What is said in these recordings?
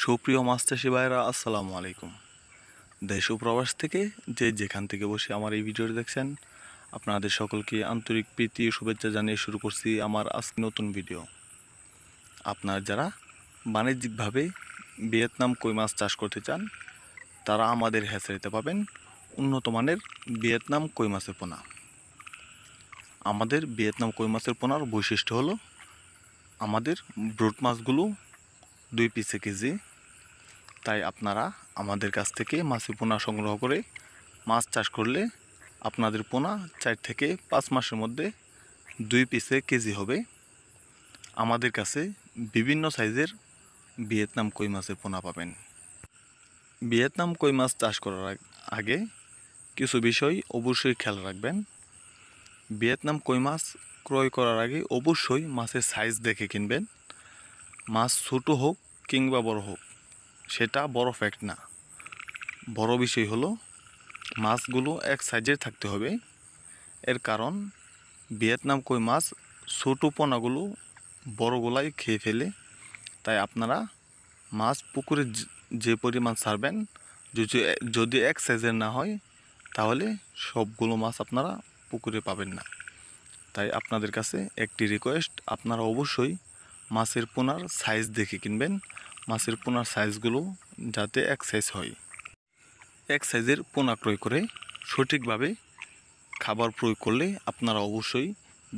সুপ্রিয় মাছ চাষি ভাইরা, আসসালামু আলাইকুম। দেশ ও প্রবাস থেকে যেখান থেকে বসে আমার এই ভিডিওটি দেখছেন, আপনাদের সকলকে আন্তরিক প্রীতি ও শুভেচ্ছা জানিয়ে শুরু করছি আমার আজকে নতুন ভিডিও। আপনারা যারা বাণিজ্যিকভাবে ভিয়েতনাম কই মাছ চাষ করতে চান, তারা আমাদের হ্যাচারিতে পাবেন উন্নত মানের ভিয়েতনাম কই মাছের পোনা। আমাদের ভিয়েতনাম কই মাছের পোনার বৈশিষ্ট্য হলো আমাদের ব্রুট মাছগুলো 2 পিসে কেজি। তাই আপনারা আমাদের কাছ থেকে মাছের পোনা সংগ্রহ করে মাছ চাষ করলে আপনাদের পোনা 4 থেকে 5 মাসের মধ্যে 2 পিসে কেজি হবে। আমাদের কাছে বিভিন্ন সাইজের ভিয়েতনাম কই মাছের পোনা পাবেন। ভিয়েতনাম কই মাছ চাষ করার আগে কিছু বিষয় অবশ্যই খেয়াল রাখবেন। ভিয়েতনাম কই মাছ ক্রয় করার আগে অবশ্যই মাছের সাইজ দেখে কিনবেন। মাছ ছোটো হোক কিংবা বড় হোক, সেটা বড় ফ্যাক্ট না। বড় বিষয় হলো মাছগুলো এক সাইজের থাকতে হবে। এর কারণ ভিয়েতনাম কই মাছ ছোটো পোনাগুলো বড়গুলাই খেয়ে ফেলে। তাই আপনারা মাছ পুকুরে যে পরিমাণ ছাড়বেন, যদি এক সাইজের না হয়, তাহলে সবগুলো মাছ আপনারা পুকুরে পাবেন না। তাই আপনাদের কাছে একটি রিকোয়েস্ট, আপনারা অবশ্যই মাছের পোনার সাইজ দেখে কিনবেন। মাছের পোনার সাইজগুলো যাতে এক সাইজ হয়। এক সাইজের পোনা ক্রয় করে সঠিকভাবে খাবার প্রয়োগ করলে আপনারা অবশ্যই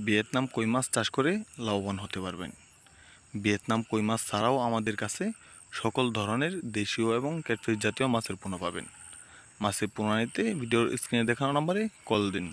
ভিয়েতনাম কই মাছ চাষ করে লাভবান হতে পারবেন। ভিয়েতনাম কই মাছ ছাড়াও আমাদের কাছে সকল ধরনের দেশীয় এবং ক্যাটফিশ জাতীয় মাছের পোনা পাবেন। মাছের পোনা নিতে ভিডিওর স্ক্রিনে দেখানো নম্বরে কল দিন।